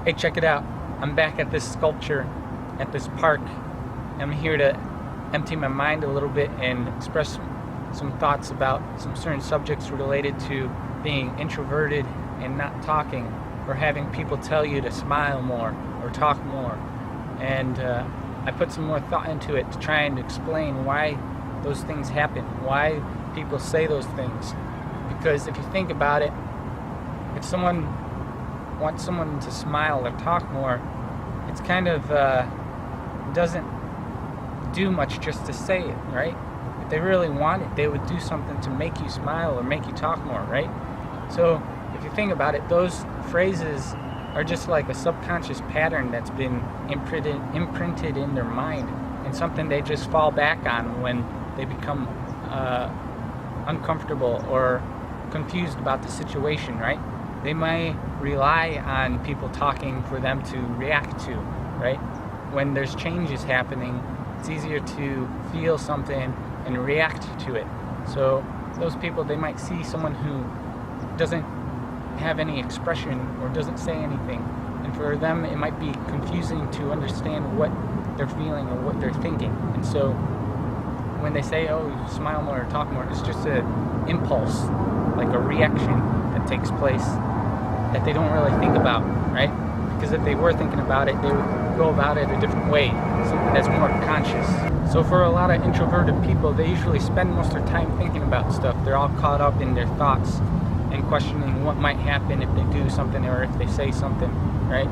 Hey, check it out. I'm back at this sculpture at this park. I'm here to empty my mind a little bit and express some thoughts about some certain subjects related to being introverted and not talking, or having people tell you to smile more or talk more. And I put some more thought into it to try and explain why those things happen, why people say those things. Because if you think about it, if someone wants someone to smile or talk more, it's kind of doesn't do much just to say it, right? If they really want it, they would do something to make you smile or make you talk more, right? So if you think about it, those phrases are just like a subconscious pattern that's been imprinted in their mind, and something they just fall back on when they become uncomfortable or confused about the situation, right? They may rely on people talking for them to react to, right? When there's changes happening, it's easier to feel something and react to it. So those people, they might see someone who doesn't have any expression or doesn't say anything, and for them it might be confusing to understand what they're feeling or what they're thinking. And so when they say, oh, smile more or talk more, it's just an impulse, like a reaction that takes place that they don't really think about, right? Because if they were thinking about it, they would go about it a different way, something that's more conscious. So for a lot of introverted people, they usually spend most of their time thinking about stuff. They're all caught up in their thoughts and questioning what might happen if they do something or if they say something, right?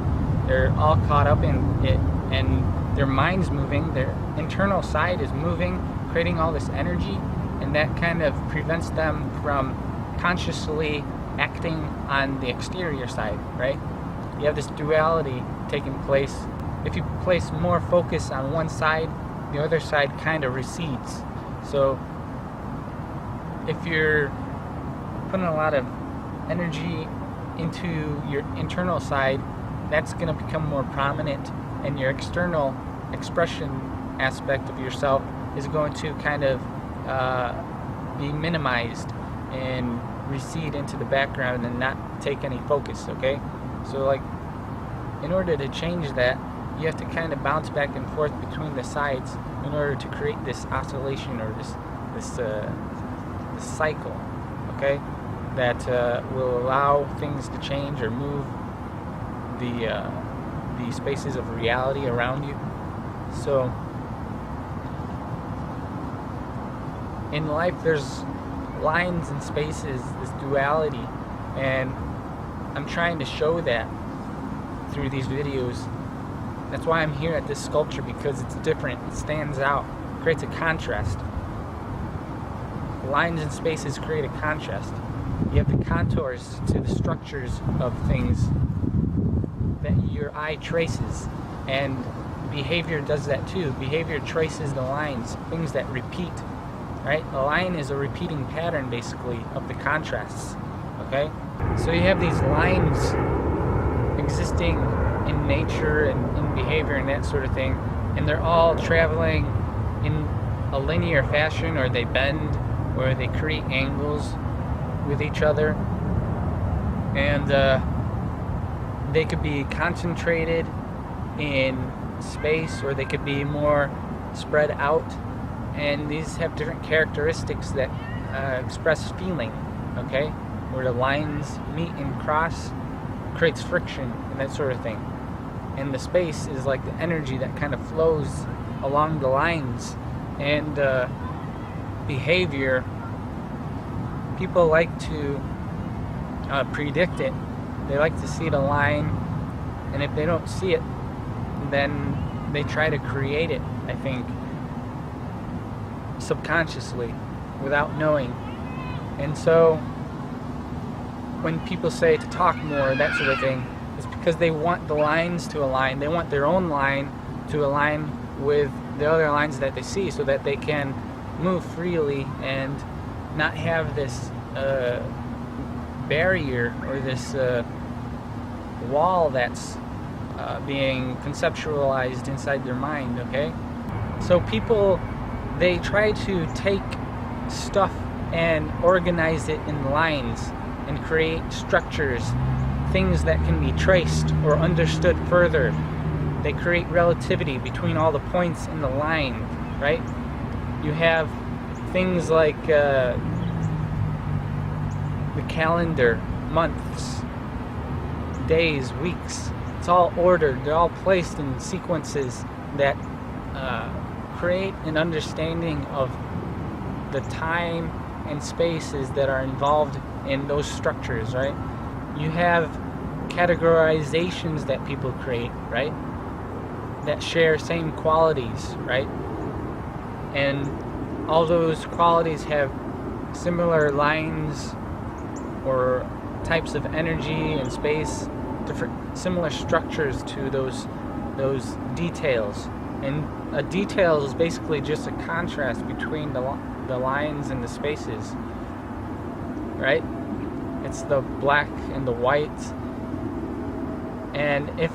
They're all caught up in it, and their mind's moving, their internal side is moving, creating all this energy, and that kind of prevents them from consciously acting on the exterior side, right? You have this duality taking place. If you place more focus on one side, the other side kind of recedes. So if you're putting a lot of energy into your internal side, that's going to become more prominent, and your external expression aspect of yourself is going to kind of be minimized and recede into the background and not take any focus, okay? So like, in order to change that, you have to kind of bounce back and forth between the sides in order to create this oscillation or this cycle, okay? That will allow things to change or move the spaces of reality around you. So in life, there's lines and spaces, this duality, and I'm trying to show that through these videos. That's why I'm here at this sculpture, because it's different, it stands out, creates a contrast. Lines and spaces create a contrast. You have the contours to the structures of things that your eye traces, and behavior does that too. Behavior traces the lines, things that repeat, right? A line is a repeating pattern, basically, of the contrasts, okay? So you have these lines existing in nature and in behavior and that sort of thing, and they're all traveling in a linear fashion, or they bend, or they create angles with each other, and they could be concentrated in space, or they could be more spread out, and these have different characteristics that express feeling, okay? Where the lines meet and cross, creates friction and that sort of thing. And the space is like the energy that kind of flows along the lines. And behavior, people like to predict it. They like to see the line, and if they don't see it, then they try to create it, I think, subconsciously, without knowing. And so when people say to talk more, that sort of thing, it's because they want the lines to align. They want their own line to align with the other lines that they see, so that they can move freely and not have this barrier or this wall that's being conceptualized inside their mind, okay? So people, they try to take stuff and organize it in lines and create structures things that can be traced or understood further. They create relativity between all the points in the line, right? You have things like the calendar, months, days, weeks. It's all ordered. They're all placed in sequences that create an understanding of the time and spaces that are involved in those structures, right? You have categorizations that people create, right? That share same qualities, right? And all those qualities have similar lines or types of energy and space, different similar structures to those details. And a detail is basically just a contrast between the lines and the spaces, right? It's the black and the white. And if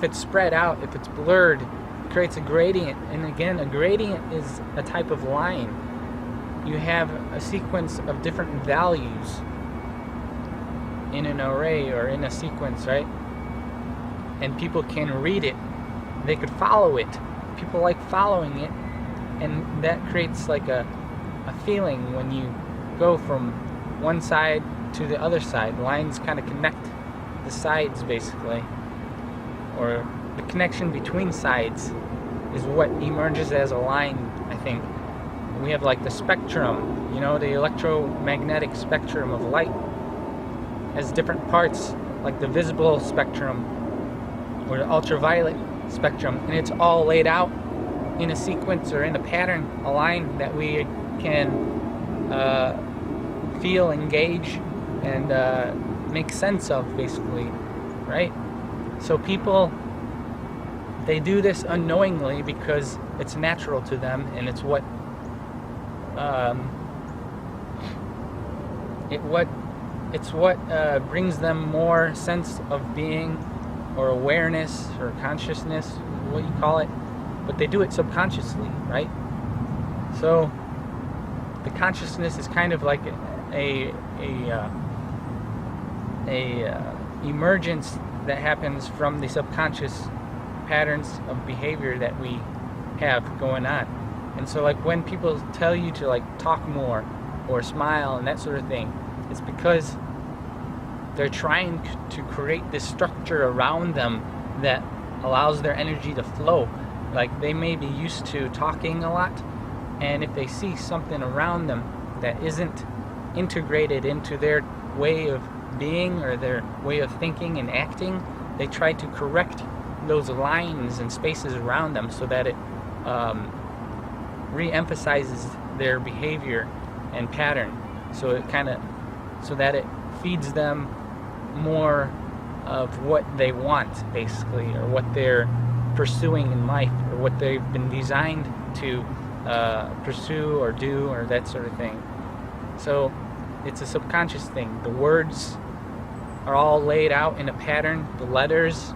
it's spread out, if it's blurred, it creates a gradient. And again, a gradient is a type of line. You have a sequence of different values in an array or in a sequence, right? And people can read it. They could follow it. People like following it, and that creates like a feeling when you go from one side to the other side. Lines kind of connect the sides, basically, or the connection between sides is what emerges as a line, I think. We have like the spectrum, the electromagnetic spectrum of light has different parts, like the visible spectrum or the ultraviolet spectrum, and it's all laid out in a sequence or in a pattern, a line that we can feel, engage, and make sense of, basically, right? So people, they do this unknowingly because it's natural to them, and it's what brings them more sense of being or awareness or consciousness, what you call it, but they do it subconsciously, right? So the consciousness is kind of like a emergence that happens from the subconscious patterns of behavior that we have going on. And so like when people tell you to like talk more or smile and that sort of thing, it's because they're trying to create this structure around them that allows their energy to flow. Like they may be used to talking a lot, and if they see something around them that isn't integrated into their way of being or their way of thinking and acting, they try to correct those lines and spaces around them so that it re-emphasizes their behavior and pattern, so that it feeds them more of what they want, basically, or what they're pursuing in life, or what they've been designed to pursue or do, or that sort of thing. So it's a subconscious thing. The words are all laid out in a pattern. The letters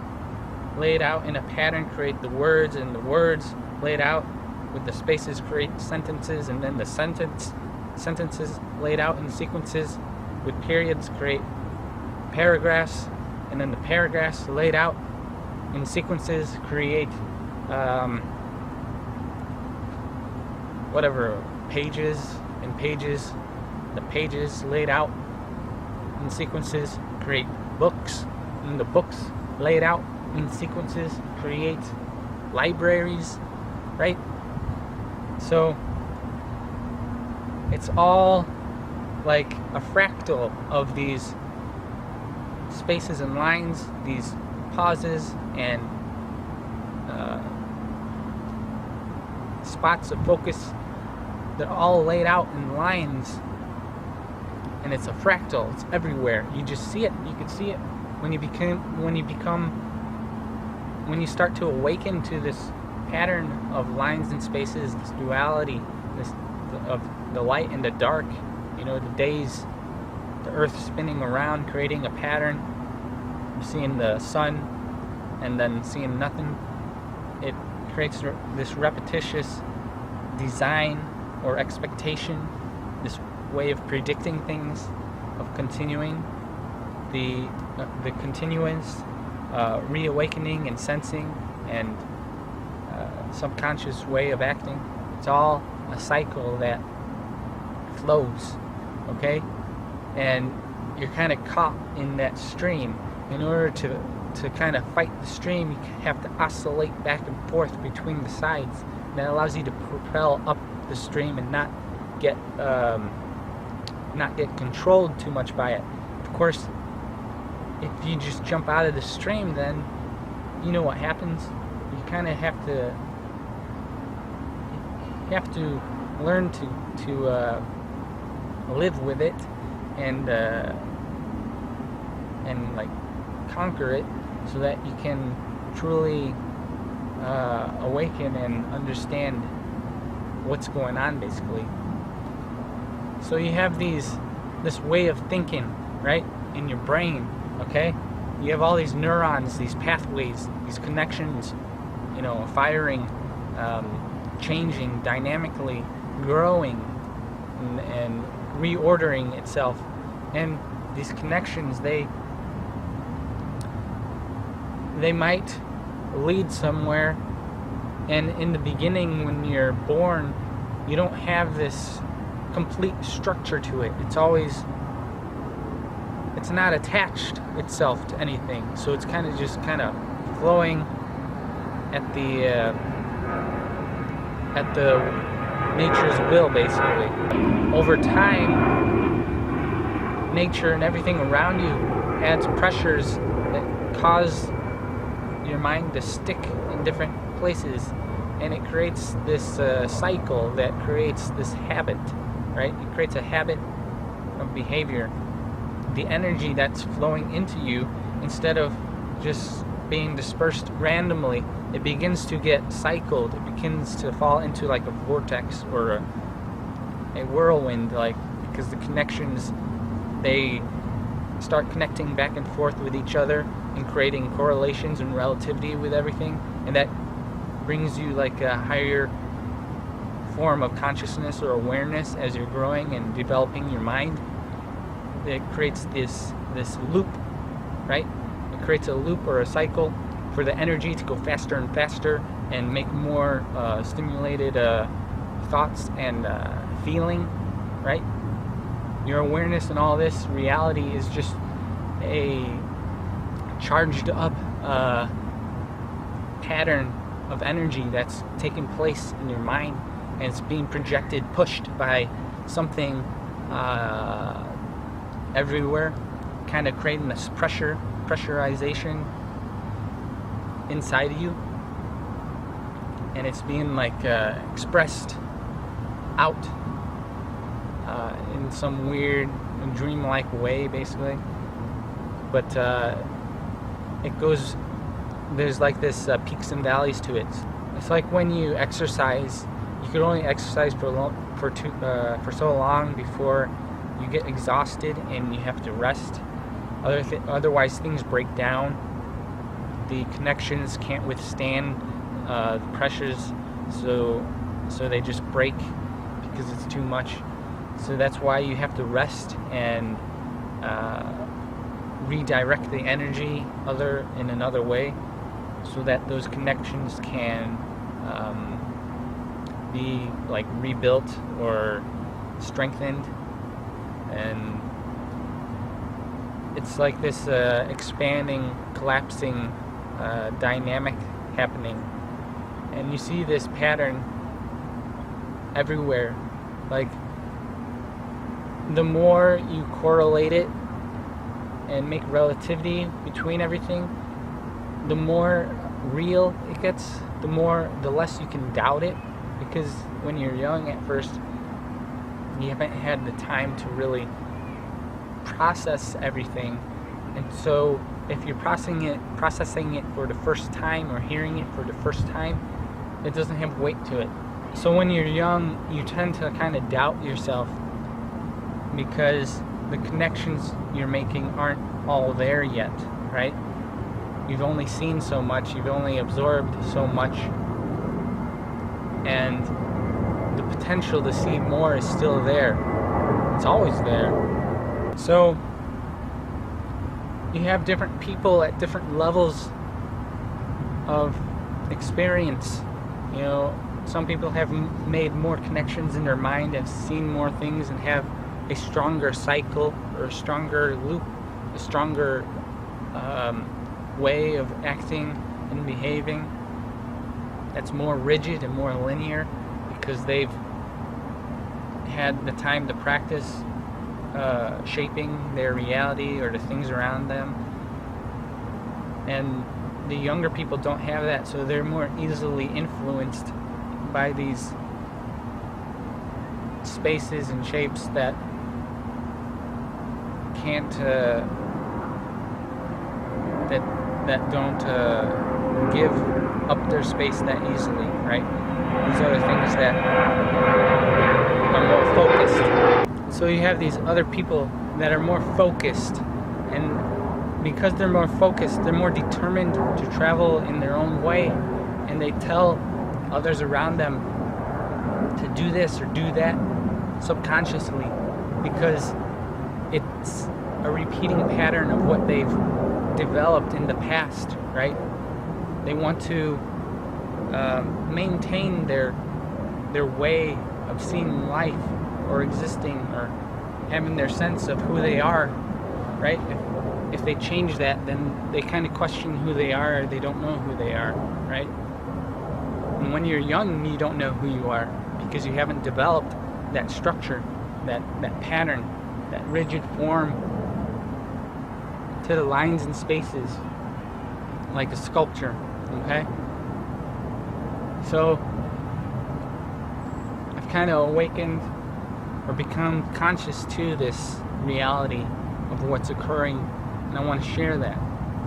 laid out in a pattern create the words, and the words laid out with the spaces create sentences, and then the sentences laid out in sequences with periods create paragraphs, and then the paragraphs laid out in sequences create pages and pages. The pages laid out in sequences create books, and the books laid out in sequences create libraries, right? So it's all like a fractal of these spaces and lines, these pauses and spots of focus. They're all laid out in lines, and it's a fractal. It's everywhere. You just see it. You can see it when you start to awaken to this pattern of lines and spaces, this duality, of the light and the dark. The days, the earth spinning around, creating a pattern. You're seeing the sun and then seeing nothing. It creates this repetitious design or expectation, this way of predicting things, of continuing. the continuous reawakening and sensing and subconscious way of acting. It's all a cycle that flows, okay? And you're kind of caught in that stream. In order to kind of fight the stream, you have to oscillate back and forth between the sides. And that allows you to propel up the stream and not get controlled too much by it. Of course, if you just jump out of the stream, then you know what happens. You kind of have to learn to live with it and like conquer it, so that you can truly awaken and understand what's going on, basically. So you have this way of thinking, right, in your brain, okay? You have all these neurons, these pathways, these connections, firing, changing dynamically, growing, and reordering itself. And these connections, they might lead somewhere, and in the beginning, when you're born, you don't have this complete structure to it. It's not attached itself to anything, so it's kind of flowing at the nature's will, basically. Over time, nature and everything around you adds pressures that cause your mind to stick in different places, and it creates this cycle that creates this habit, right? It creates a habit of behavior. The energy that's flowing into you, instead of just being dispersed randomly, it begins to get cycled. It begins to fall into like a vortex or a whirlwind, because the connections, they start connecting back and forth with each other and creating correlations and relativity with everything, and that brings you like a higher form of consciousness or awareness as you're growing and developing your mind. It creates this loop, right? It creates a loop or a cycle for the energy to go faster and faster and make more stimulated thoughts and feeling, right? Your awareness and all this reality is just a charged up pattern of energy that's taking place in your mind, and it's being projected, pushed by something everywhere, kind of creating this pressurization inside of you, and it's being expressed out in some weird dreamlike way, basically. But it goes, there's like this peaks and valleys to it. It's like when you exercise, you could only exercise for so long before you get exhausted and you have to rest. Otherwise things break down. The connections can't withstand the pressures, so they just break because it's too much. So that's why you have to rest and redirect the energy in another way, so that those connections can be rebuilt or strengthened. And it's like this expanding, collapsing dynamic happening, and you see this pattern everywhere. The more you correlate it and make relativity between everything, the more real it gets, the less you can doubt it, because when you're young at first, you haven't had the time to really process everything. And so if you're processing it for the first time or hearing it for the first time, it doesn't have weight to it. So when you're young, you tend to kind of doubt yourself, because the connections you're making aren't all there yet, right? You've only seen so much, you've only absorbed so much, and the potential to see more is still there. It's always there. So you have different people at different levels of experience. You know, some people have made more connections in their mind, have seen more things, and have a stronger cycle or a stronger loop, a stronger way of acting and behaving that's more rigid and more linear, because they've had the time to practice shaping their reality or the things around them. And the younger people don't have that, so they're more easily influenced by these spaces and shapes that can't that don't give up their space that easily, right? These are the things that are more focused. So you have these other people that are more focused, and because they're more focused, they're more determined to travel in their own way, and they tell others around them to do this or do that subconsciously, because it's a repeating pattern of what they've developed in the past, right? They want to maintain their way of seeing life or existing or having their sense of who they are, right? If they change that, then they kind of question who they are, or they don't know who they are, right? And when you're young, you don't know who you are because you haven't developed that structure, that pattern, that rigid form to the lines and spaces, like a sculpture, okay? So I've kind of awakened or become conscious to this reality of what's occurring, and I want to share that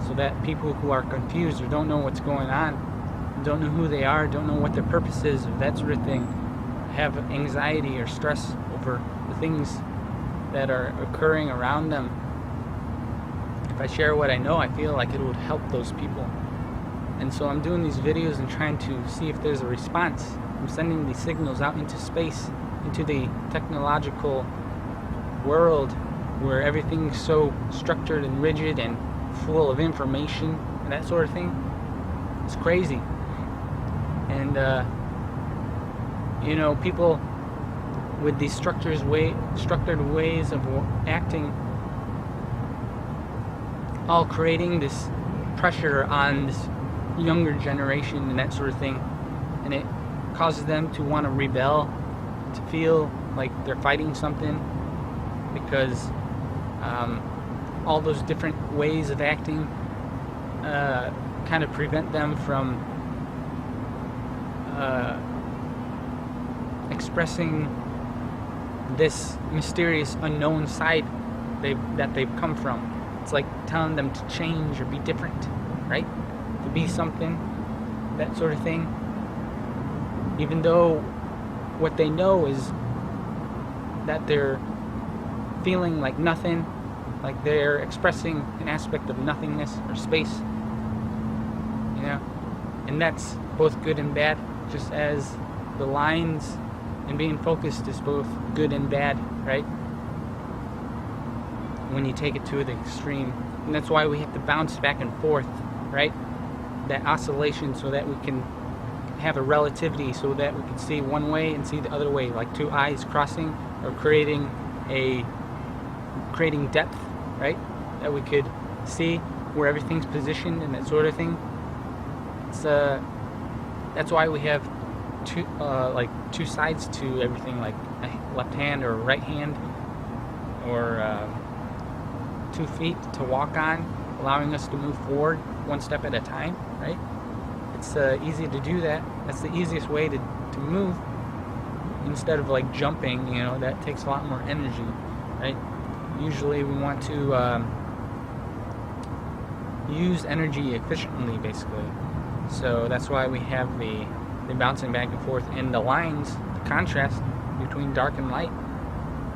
so that people who are confused or don't know what's going on, don't know who they are, don't know what their purpose is, or that sort of thing, have anxiety or stress over the things that are occurring around them. If I share what I know, I feel like it would help those people. And so I'm doing these videos and trying to see if there's a response. I'm sending these signals out into space, into the technological world where everything's so structured and rigid and full of information and that sort of thing. It's crazy. And you know, people with these structured ways of acting, all creating this pressure on this younger generation and that sort of thing, and it causes them to want to rebel, to feel like they're fighting something, because all those different ways of acting kind of prevent them from expressing this mysterious unknown side that they've come from. It's like telling them to change or be different, right? To be something, that sort of thing. Even though what they know is that they're feeling like nothing, like they're expressing an aspect of nothingness or space, you know? And that's both good and bad, just as the lines and being focused is both good and bad, right? When you take it to the extreme. And that's why we have to bounce back and forth, right? That oscillation, so that we can have a relativity, so that we can see one way and see the other way, like two eyes crossing, or creating depth, right? That we could see where everything's positioned and that sort of thing. It's that's why we have two sides to everything, like a left hand or right hand, or 2 feet to walk on, allowing us to move forward one step at a time, right? It's easy to do that. That's the easiest way to move, instead of like jumping, you know, that takes a lot more energy, right? Usually we want to use energy efficiently, basically. So that's why we have the bouncing back and forth, and the lines, the contrast between dark and light.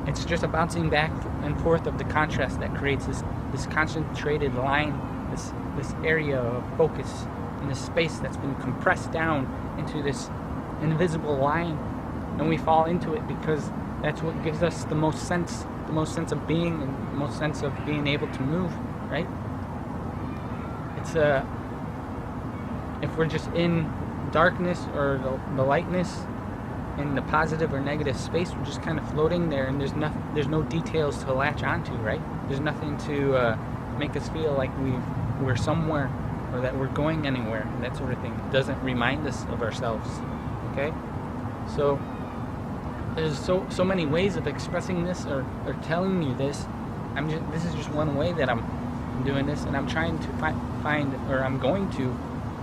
It's just a bouncing back and forth of the contrast that creates this concentrated line, this area of focus in this space that's been compressed down into this invisible line, and we fall into it because that's what gives us the most sense of being and the most sense of being able to move, right? it's if we're just in darkness or the lightness, in the positive or negative space, we're just kind of floating there, and there's no details to latch onto, right? There's nothing to make us feel like we're somewhere or that we're going anywhere, that sort of thing. It doesn't remind us of ourselves. Okay, so there's so many ways of expressing this or telling you this. This is just one way that I'm doing this, and I'm trying to find, or I'm going to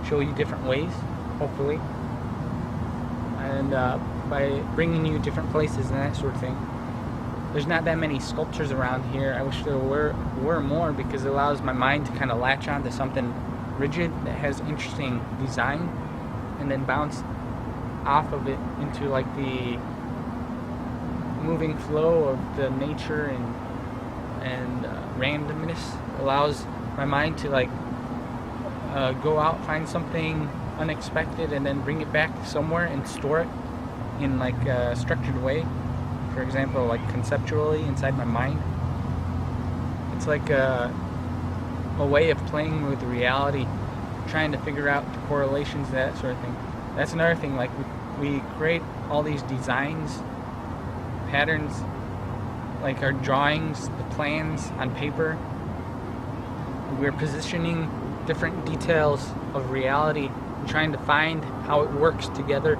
show you different ways, hopefully, and by bringing you different places and that sort of thing. There's not that many sculptures around here. I wish there were more, because it allows my mind to kind of latch on to something rigid that has interesting design, and then bounce off of it into like the moving flow of the nature and randomness. Allows my mind to like go out, find something unexpected, and then bring it back somewhere and store it in like a structured way. For example, like conceptually inside my mind. It's like a way of playing with reality, trying to figure out the correlations, that sort of thing. That's another thing. Like we create all these designs, patterns, like our drawings, the plans on paper. We're positioning different details of reality and trying to find how it works together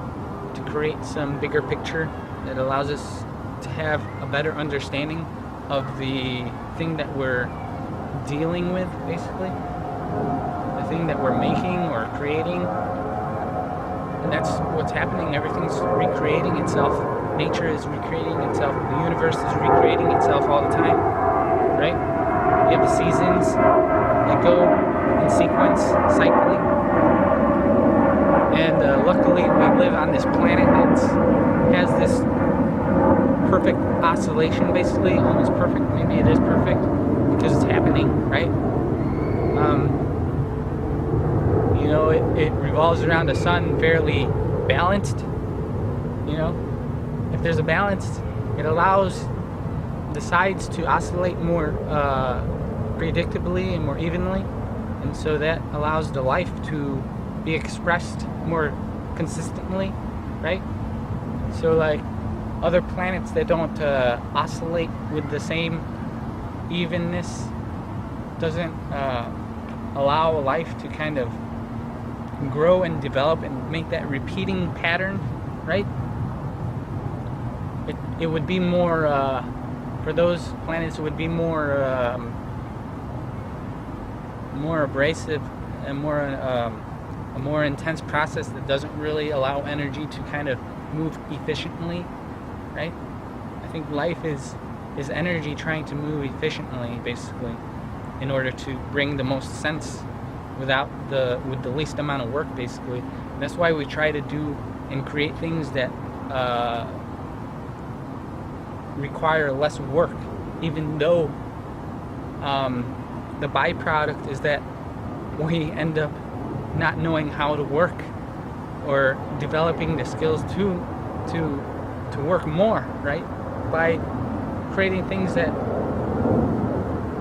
to create some bigger picture that allows us to have a better understanding of the thing that we're dealing with, basically. The thing that we're making or creating. And that's what's happening. Everything's recreating itself. Nature is recreating itself. The universe is recreating itself all the time, right? We have the seasons that go in sequence, cycling. And luckily we live on this planet that has this perfect oscillation, basically. Almost perfect. Maybe it is perfect because it's happening, right? It revolves around the sun fairly balanced. If there's a balance, it allows the sides to oscillate more predictably and more evenly, and so that allows the life to be expressed more consistently, right? So like other planets that don't oscillate with the same evenness doesn't allow life to kind of grow and develop and make that repeating pattern, right? It would be more for those planets. It would be more abrasive and a more intense process that doesn't really allow energy to kind of move efficiently, right? I think life is energy trying to move efficiently, basically, in order to bring the most sense with the least amount of work, basically. And that's why we try to do and create things that require less work, even though the byproduct is that we end up not knowing how to work or developing the skills to work more, right? By creating things that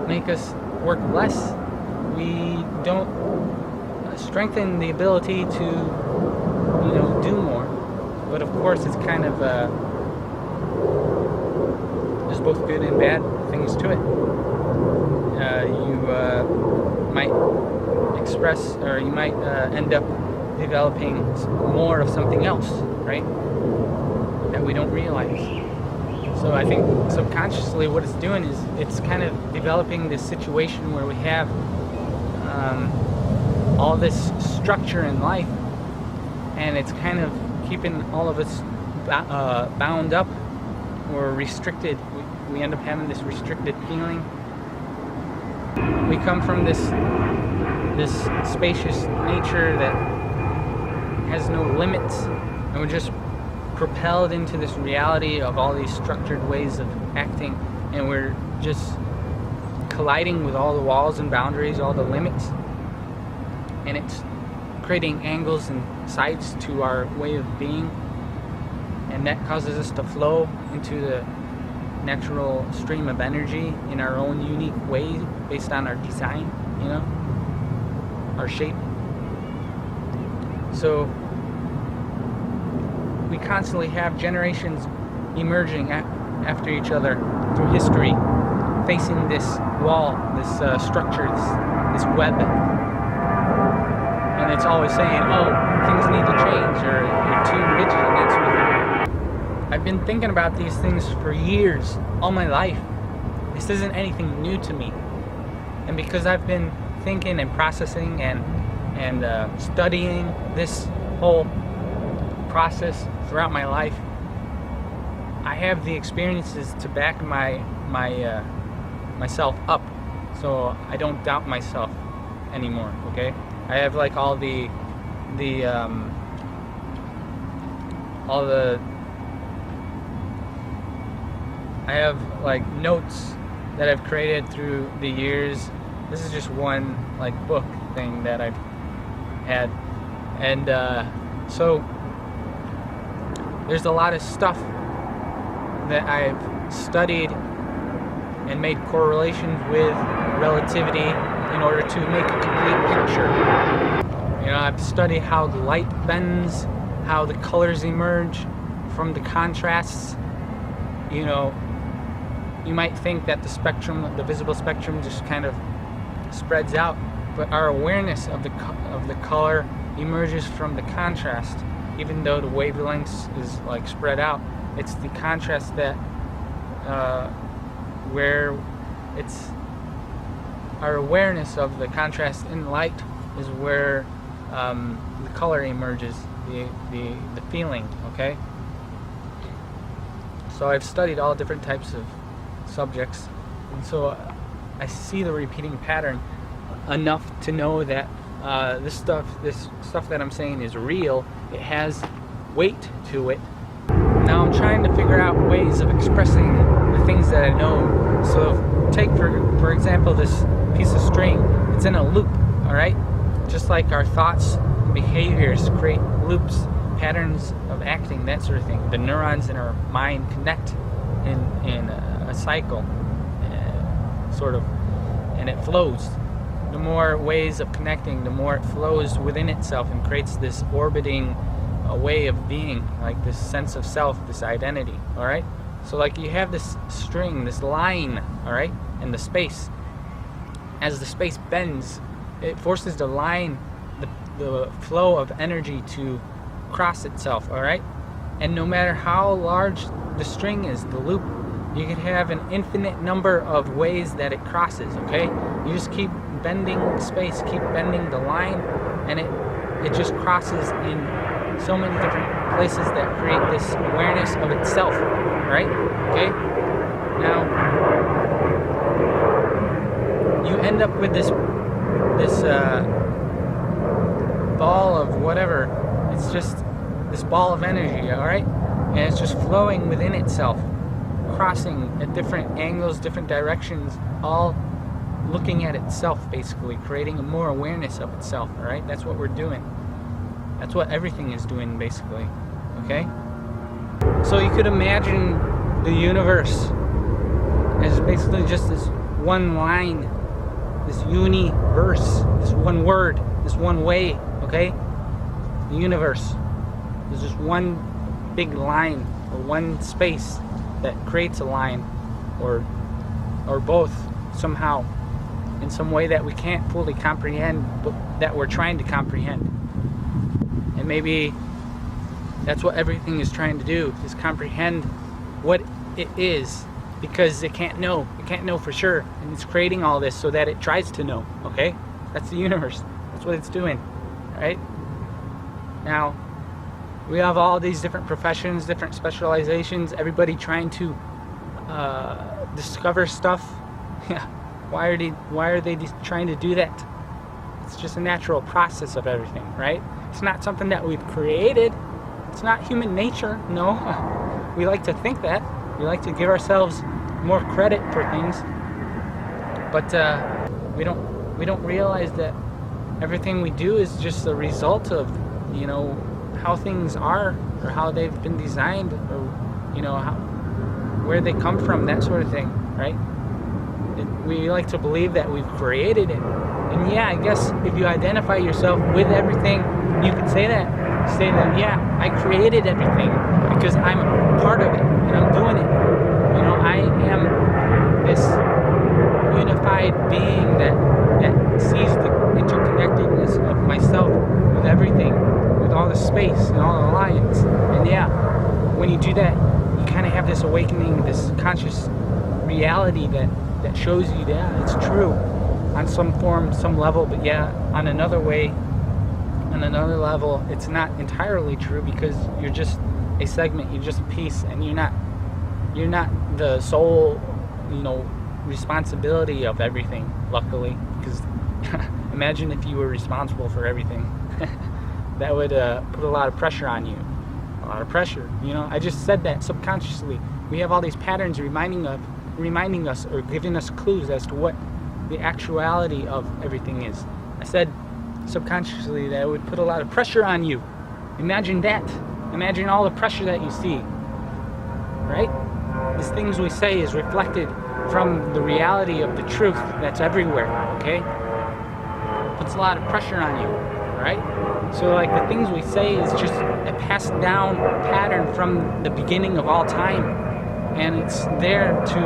make us work less, we don't strengthen the ability to do more. But of course, it's kind of there's both good and bad things to it. You might express, or you might end up developing more of something else, right? That we don't realize. So I think subconsciously what it's doing is it's kind of developing this situation where we have all this structure in life, and it's kind of keeping all of us bound up or restricted. We end up having this restricted feeling. We come from this spacious nature that has no limits, and we're just propelled into this reality of all these structured ways of acting, and we're just colliding with all the walls and boundaries, all the limits, and it's creating angles and sides to our way of being, and that causes us to flow into the natural stream of energy in our own unique way based on our design, our shape. So we constantly have generations emerging after each other through history, facing this wall, this structure, this web. And it's always saying, oh, things need to change, or you're too rigid, and that sort of thing. I've been thinking about these things for years, all my life. This isn't anything new to me. And because I've been thinking and processing and studying this whole process throughout my life, I have the experiences to back myself up, so I don't doubt myself anymore. Okay, I have like all the I have like notes that I've created through the years. This is just one like book thing that I've had, and so there's a lot of stuff that I've studied and made correlations with relativity in order to make a complete picture. You know, I've studied how the light bends, how the colors emerge from the contrasts. You know, you might think that the spectrum, the visible spectrum, just kind of spreads out, but our awareness of the color emerges from the contrast. Even though the wavelengths is like spread out, it's the contrast that where it's our awareness of the contrast in light is where the color emerges, the feeling. Okay, so I've studied all different types of subjects, and so I see the repeating pattern enough to know that this stuff that I'm saying is real. It has weight to it. Now I'm trying to figure out ways of expressing the things that I know. So take for example this piece of string. It's in a loop, all right? Just like our thoughts and behaviors create loops, patterns of acting, that sort of thing. The neurons in our mind connect in a cycle, sort of, and it flows. The more ways of connecting, the more it flows within itself and creates this orbiting way of being, like this sense of self, this identity, all right? So like you have this string, this line, all right, and the space. As the space bends, it forces the line, the flow of energy to cross itself, all right? And no matter how large the string is, the loop, you can have an infinite number of ways that it crosses, okay? You just keep bending space, keep bending the line, and it just crosses in so many different places that create this awareness of itself, right? Okay? Now, you end up with this ball of whatever. It's just this ball of energy, all right? And it's just flowing within itself, crossing at different angles, different directions, all looking at itself, basically creating more awareness of itself. All right, that's what we're doing. That's what everything is doing, basically. Okay, so you could imagine the universe as basically just this one line, this universe, this one word, this one way. Okay, the universe is just one big line or one space that creates a line, or both somehow, in some way that we can't fully comprehend, but that we're trying to comprehend. And maybe that's what everything is trying to do, is comprehend what it is, because it can't know for sure, and it's creating all this so that it tries to know. Okay, that's the universe. That's what it's doing. All right, now we have all these different professions, different specializations, everybody trying to discover stuff. Yeah, why are they trying to do that? It's just a natural process of everything, right? It's not something that we've created. It's not human nature. No, we like to think that. We like to give ourselves more credit for things, but we don't realize that everything we do is just a result of, you know, how things are, or how they've been designed, or, you know, where they come from, that sort of thing, right? We like to believe that we've created it, And yeah, I guess if you identify yourself with everything, you can say that, yeah, I created everything because I'm part of it and I'm doing it. You know, I am this unified being that sees the interconnectedness of myself with everything, with all the space and all the lines. And yeah, when you do that, you kind of have this awakening, this conscious reality that shows you that it's true on some form, some level, but yeah, on another level, it's not entirely true because you're just a segment, you're just a piece, and you're not the sole, responsibility of everything, luckily, because imagine if you were responsible for everything. That would put a lot of pressure on you. A lot of pressure, I just said that subconsciously. We have all these patterns reminding us or giving us clues as to what the actuality of everything is. I said subconsciously that it would put a lot of pressure on you. Imagine that. Imagine all the pressure that you see, right? These things we say is reflected from the reality of the truth that's everywhere, okay? It puts a lot of pressure on you, right? So like the things we say is just a passed down pattern from the beginning of all time, and it's there to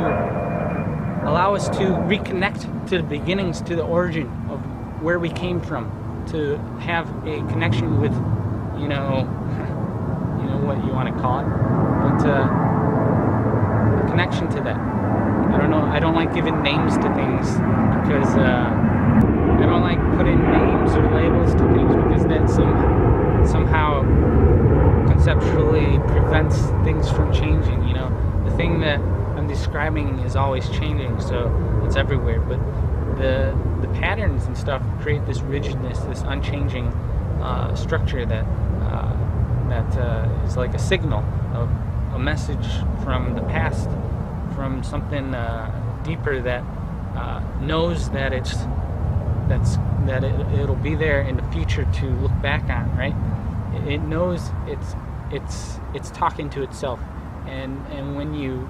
allow us to reconnect to the beginnings, to the origin of where we came from, to have a connection with, what you want to call it, but a connection to that. I don't know. I don't like giving names to things because I don't like putting names or labels to things because that somehow conceptually prevents things from changing. The thing that I'm describing is always changing, so it's everywhere. But the patterns and stuff create this rigidness, this unchanging structure that is like a signal, a message from the past, from something deeper that knows that it'll be there in the future to look back on, right? It knows it's talking to itself, and when you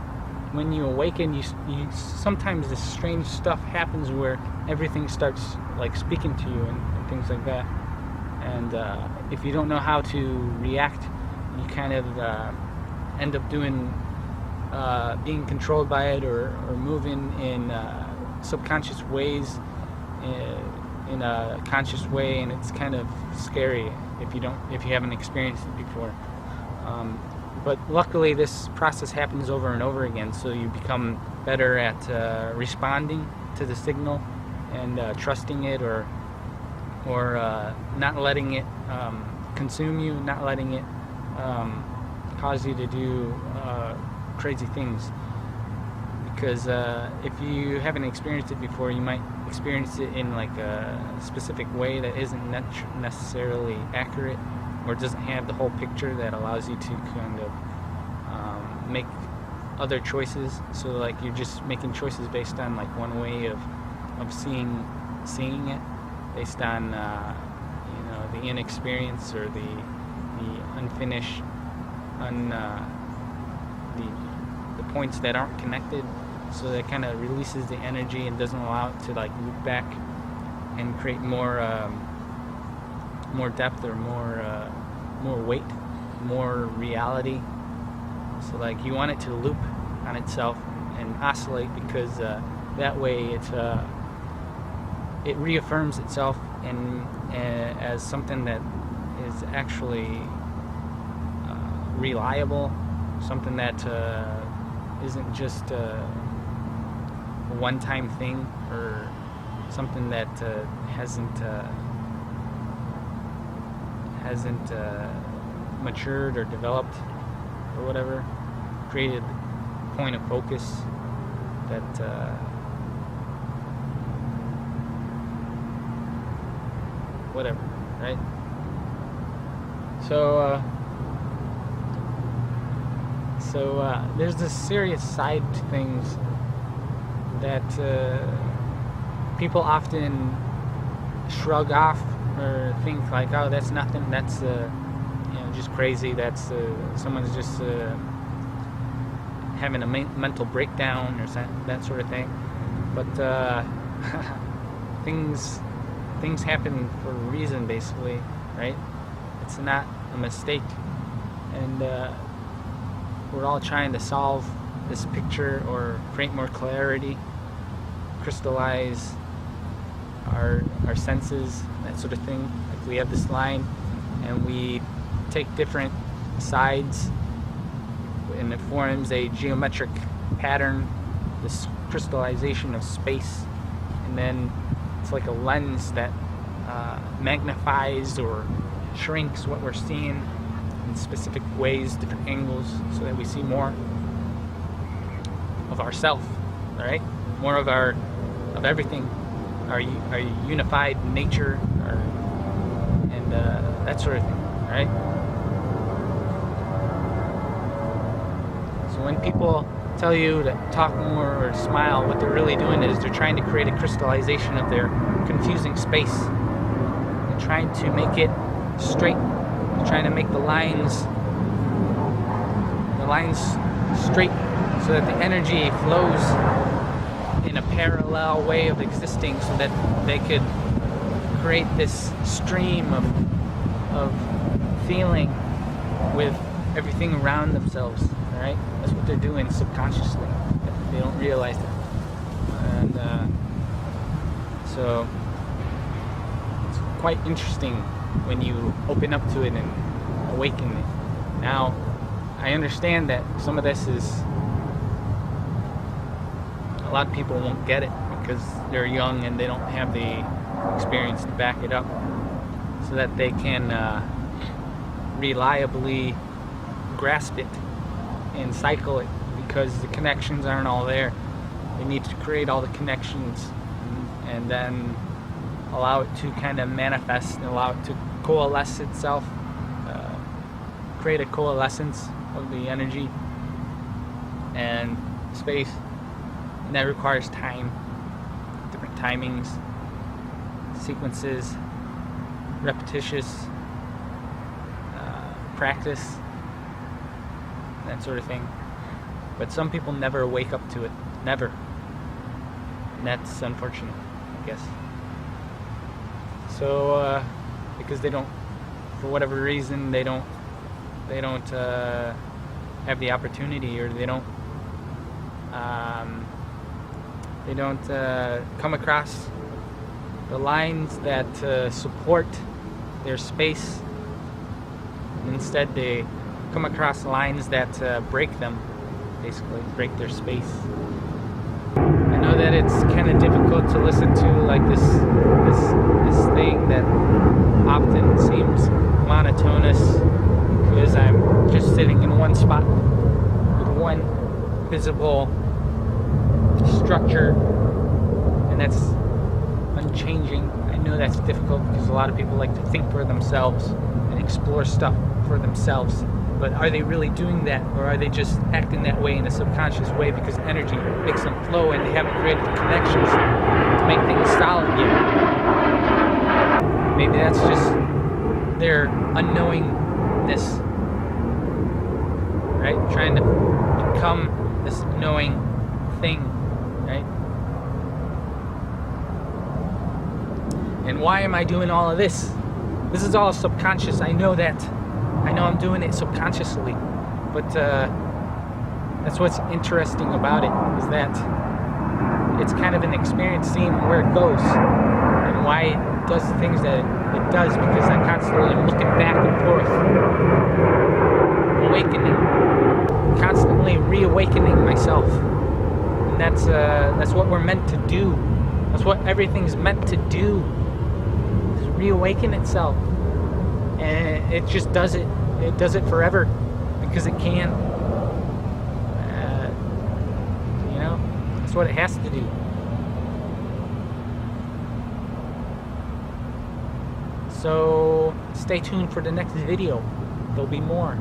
awaken, you sometimes this strange stuff happens where everything starts like speaking to you and things like that. And if you don't know how to react, you kind of end up being controlled by it or moving in subconscious ways in a conscious way, and it's kind of scary if you haven't experienced it before. But luckily this process happens over and over again, so you become better at responding to the signal and trusting it or not letting it consume you, not letting it cause you to do crazy things. Because if you haven't experienced it before, you might experience it in like a specific way that isn't necessarily accurate, or doesn't have the whole picture that allows you to kind of make other choices. So like you're just making choices based on like one way of seeing it, based on the inexperience or the unfinished, the points that aren't connected. So that kind of releases the energy and doesn't allow it to like loop back and create more depth or more weight, more reality. So like you want it to loop on itself and oscillate, because that way it reaffirms itself and as something that is actually reliable, something that isn't just a one-time thing, or something that hasn't matured or developed or whatever. Created point of focus that whatever, right? So there's this serious side to things that people often shrug off or think like, oh, that's nothing, that's just crazy, that's someone's just having a mental breakdown or that sort of thing. But things things happen for a reason, basically, right? It's not a mistake. And we're all trying to solve this picture or create more clarity, crystallize our senses, that sort of thing. Like we have this line and we take different sides and it forms a geometric pattern, this crystallization of space, and then it's like a lens that magnifies or shrinks what we're seeing in specific ways, different angles, so that we see more of ourself, right? More of everything, our unified nature, and that sort of thing, right? So when people tell you to talk more or smile, what they're really doing is they're trying to create a crystallization of their confusing space. They're trying to make it straight. They're trying to make the lines straight so that the energy flows in a parallel way of existing, so that they could create this stream of feeling with everything around themselves, right? That's what they're doing subconsciously. They don't realize it. And so it's quite interesting when you open up to it and awaken it. Now, I understand that some of this is, a lot of people won't get it because they're young and they don't have the experience to back it up, so that they can reliably grasp it and cycle it, because the connections aren't all there. They need to create all the connections and then allow it to kind of manifest and allow it to coalesce itself, create a coalescence of the energy and space. And that requires time, different timings, sequences, repetitious practice, that sort of thing. But some people never wake up to it, never. And that's unfortunate, I guess. So because they don't, for whatever reason, they don't have the opportunity, or they don't come across the lines that support their space. Instead, they come across lines that break them, basically break their space. I know that it's kind of difficult to listen to, like this thing that often seems monotonous, because I'm just sitting in one spot with one visible structure, and that's unchanging. I know that's difficult because a lot of people like to think for themselves and explore stuff for themselves. But are they really doing that, or are they just acting that way in a subconscious way because energy makes them flow and they haven't created the connections to make things solid yet? Maybe that's just their unknowingness, right? Trying to become this knowing thing, right? And why am I doing all of this? This is all subconscious. I know that. I know I'm doing it subconsciously, but that's what's interesting about it, is that it's kind of an experience, seeing where it goes and why it does the things that it does, because I'm constantly looking back and forth, awakening, constantly reawakening myself. And that's what we're meant to do. That's what everything's meant to do, is reawaken itself. And it just does it. It does it forever because it can. That's what it has to do. So stay tuned for the next video. There'll be more.